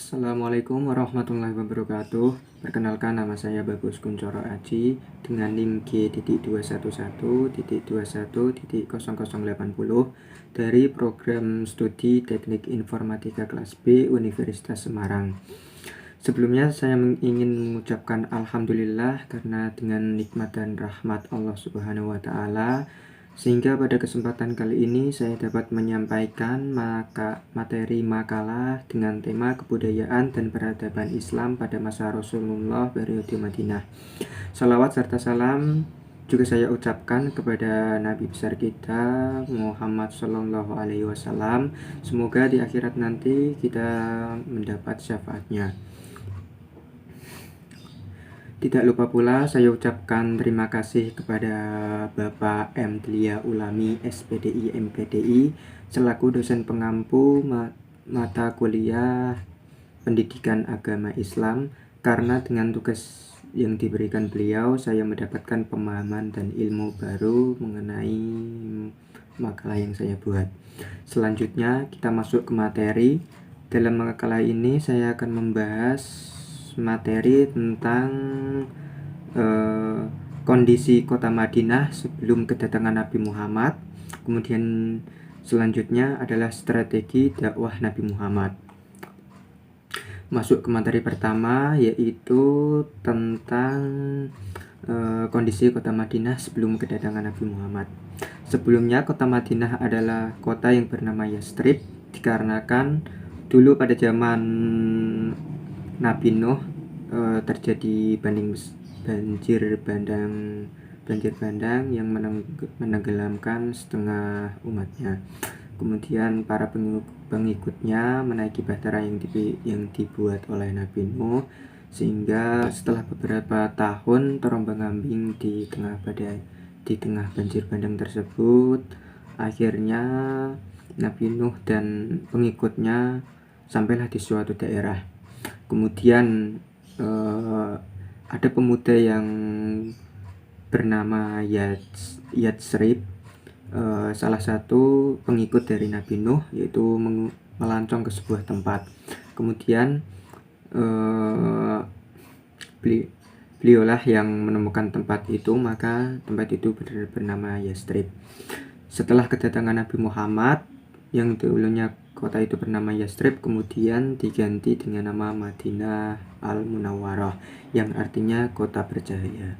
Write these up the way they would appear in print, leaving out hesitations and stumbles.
Assalamualaikum warahmatullahi wabarakatuh. Perkenalkan, nama saya Bagus Kuncoro Aji dengan NIM G.211.21.0080 dari program studi Teknik Informatika kelas B Universitas Semarang. Sebelumnya saya ingin mengucapkan alhamdulillah karena dengan nikmat dan rahmat Allah Subhanahu wa taala sehingga pada kesempatan kali ini saya dapat menyampaikan materi makalah dengan tema kebudayaan dan peradaban Islam pada masa Rasulullah periode Madinah. Salawat serta salam juga saya ucapkan kepada Nabi besar kita Muhammad Sallallahu Alaihi Wasallam. Semoga di akhirat nanti kita mendapat syafaatnya. Tidak lupa pula saya ucapkan terima kasih kepada Bapak M. Dlia Ulami SPDI MPDI selaku dosen pengampu mata kuliah Pendidikan Agama Islam, karena dengan tugas yang diberikan beliau saya mendapatkan pemahaman dan ilmu baru mengenai makalah yang saya buat. Selanjutnya kita masuk ke materi. Dalam makalah ini saya akan membahas materi tentang kondisi kota Madinah sebelum kedatangan Nabi Muhammad. Kemudian selanjutnya adalah strategi dakwah Nabi Muhammad. Masuk ke materi pertama, yaitu tentang kondisi kota Madinah sebelum kedatangan Nabi Muhammad. Sebelumnya kota Madinah adalah kota yang bernama Yastrib, dikarenakan dulu pada zaman Nabi Nuh terjadi banjir bandang yang menenggelamkan setengah umatnya. Kemudian para pengikutnya menaiki bahtera yang dibuat oleh Nabi Nuh, sehingga setelah beberapa tahun terombang-ambing di tengah banjir bandang tersebut, akhirnya Nabi Nuh dan pengikutnya sampailah di suatu daerah. Kemudian ada pemuda yang bernama Yatsrib, salah satu pengikut dari Nabi Nuh, yaitu melancong ke sebuah tempat. Kemudian beliaulah yang menemukan tempat itu, maka tempat itu bernama Yastrib. Setelah kedatangan Nabi Muhammad, yang dulunya kota itu bernama Yastrib kemudian diganti dengan nama Madinah Al-Munawwarah, yang artinya kota bercahaya.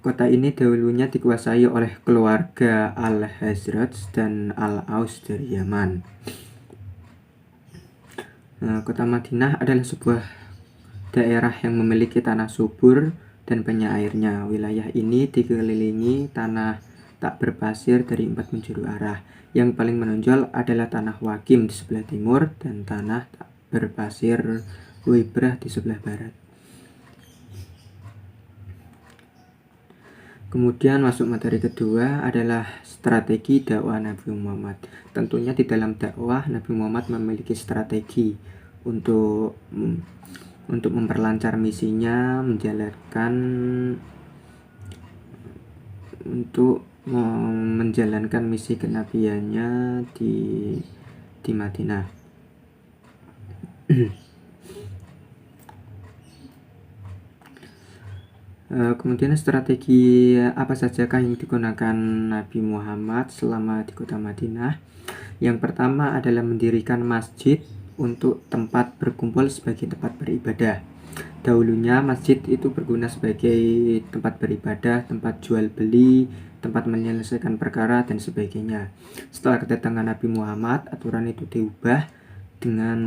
Kota ini dahulunya dikuasai oleh keluarga Al-Hazraj dan Al-Aus dari Yaman. Kota Madinah adalah sebuah daerah yang memiliki tanah subur dan banyak airnya. Wilayah ini dikelilingi tanah tak berpasir dari 4 penjuru arah. Yang paling menonjol adalah tanah Wakim di sebelah timur dan tanah tak berpasir Wibrah di sebelah barat. Kemudian masuk materi kedua adalah strategi dakwah Nabi Muhammad. Tentunya di dalam dakwah Nabi Muhammad memiliki strategi untuk memperlancar misinya, menjalankan misi kenabiannya di Madinah. Kemudian strategi apa sajakah yang digunakan Nabi Muhammad selama di kota Madinah? Yang pertama adalah mendirikan masjid untuk tempat berkumpul sebagai tempat beribadah. Dahulunya masjid itu berguna sebagai tempat beribadah, tempat jual beli, tempat menyelesaikan perkara dan sebagainya. Setelah kedatangan Nabi Muhammad, aturan itu diubah dengan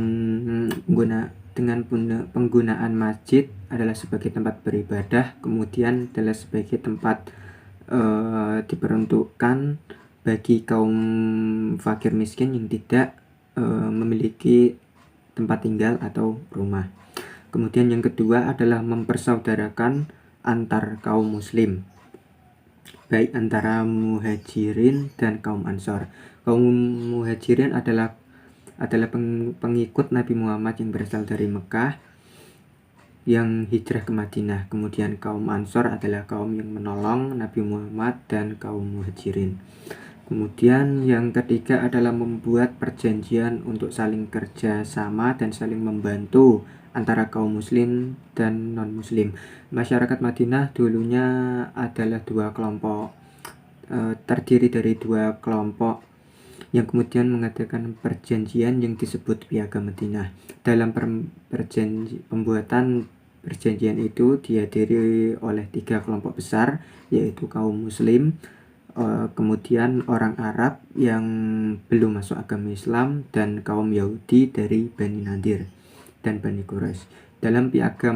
penggunaan masjid adalah sebagai tempat beribadah, kemudian adalah sebagai tempat diperuntukkan bagi kaum fakir miskin yang tidak memiliki tempat tinggal atau rumah. Kemudian yang kedua adalah mempersaudarakan antar kaum muslim, baik antara muhajirin dan kaum ansor. Kaum muhajirin adalah pengikut Nabi Muhammad yang berasal dari Mekah yang hijrah ke Madinah. Kemudian kaum ansor adalah kaum yang menolong Nabi Muhammad dan kaum muhajirin. Kemudian yang ketiga adalah membuat perjanjian untuk saling kerja sama dan saling membantu antara kaum muslim dan non-muslim. Masyarakat Madinah dulunya adalah dua kelompok, terdiri dari dua kelompok yang kemudian mengadakan perjanjian yang disebut Piagam Madinah. Dalam pembuatan perjanjian itu dihadiri oleh tiga kelompok besar, yaitu kaum muslim, kemudian orang Arab yang belum masuk agama Islam, dan kaum Yahudi dari Bani Nadir dan Bani Quraisy. Dalam Piagam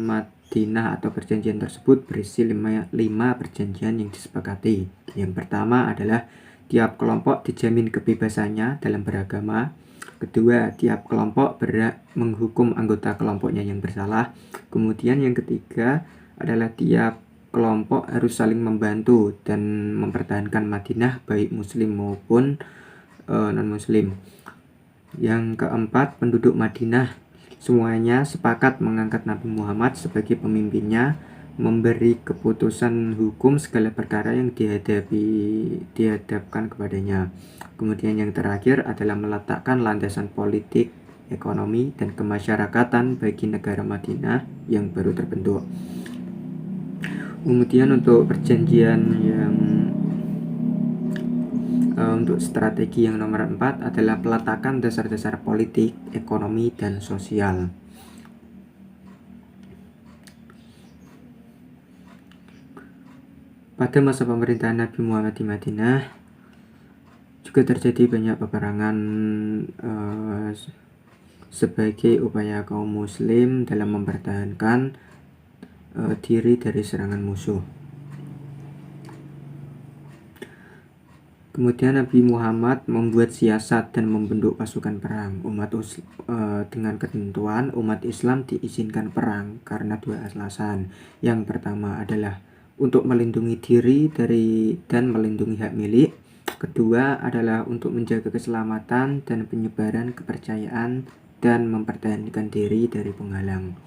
Madinah atau perjanjian tersebut berisi lima perjanjian yang disepakati. Yang pertama adalah tiap kelompok dijamin kebebasannya dalam beragama. Kedua, tiap kelompok berhak menghukum anggota kelompoknya yang bersalah. Kemudian yang ketiga adalah tiap kelompok harus saling membantu dan mempertahankan Madinah baik muslim maupun non-muslim. Yang keempat, penduduk Madinah semuanya sepakat mengangkat Nabi Muhammad sebagai pemimpinnya, memberi keputusan hukum segala perkara yang dihadapkan kepadanya. Kemudian yang terakhir adalah meletakkan landasan politik, ekonomi, dan kemasyarakatan bagi negara Madinah yang baru terbentuk. Kemudian untuk perjanjian yang untuk strategi yang nomor 4 adalah peletakan dasar-dasar politik, ekonomi, dan sosial. Pada masa pemerintahan Nabi Muhammad di Madinah juga terjadi banyak peperangan sebagai upaya kaum muslim dalam mempertahankan diri dari serangan musuh. Kemudian Nabi Muhammad membuat siasat dan membentuk pasukan perang. Dengan ketentuan umat Islam diizinkan perang karena dua alasan. Yang pertama adalah untuk melindungi diri dari dan melindungi hak milik. Kedua adalah untuk menjaga keselamatan dan penyebaran kepercayaan dan mempertahankan diri dari penghalang.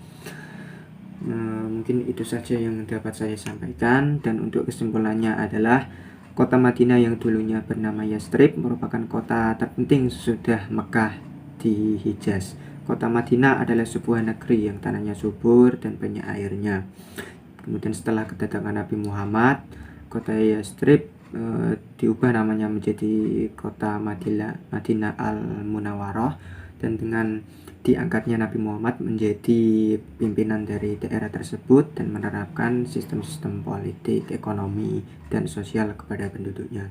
Mungkin itu saja yang dapat saya sampaikan, dan untuk kesimpulannya adalah kota Madinah yang dulunya bernama Yastrib merupakan kota terpenting sesudah Mekah di Hijaz. Kota Madinah adalah sebuah negeri yang tanahnya subur dan banyak airnya. Kemudian setelah kedatangan Nabi Muhammad, kota Yastrib diubah namanya menjadi kota Madinah Al-Munawwarah, dan dengan diangkatnya Nabi Muhammad menjadi pimpinan dari daerah tersebut dan menerapkan sistem-sistem politik, ekonomi, dan sosial kepada penduduknya.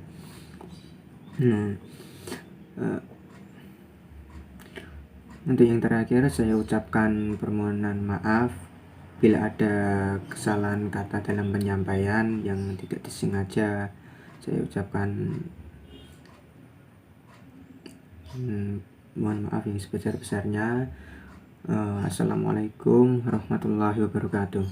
Untuk yang terakhir, saya ucapkan permohonan maaf bila ada kesalahan kata dalam penyampaian yang tidak disengaja. Saya ucapkan mohon maaf yang sebesar-besarnya. Assalamualaikum warahmatullahi wabarakatuh.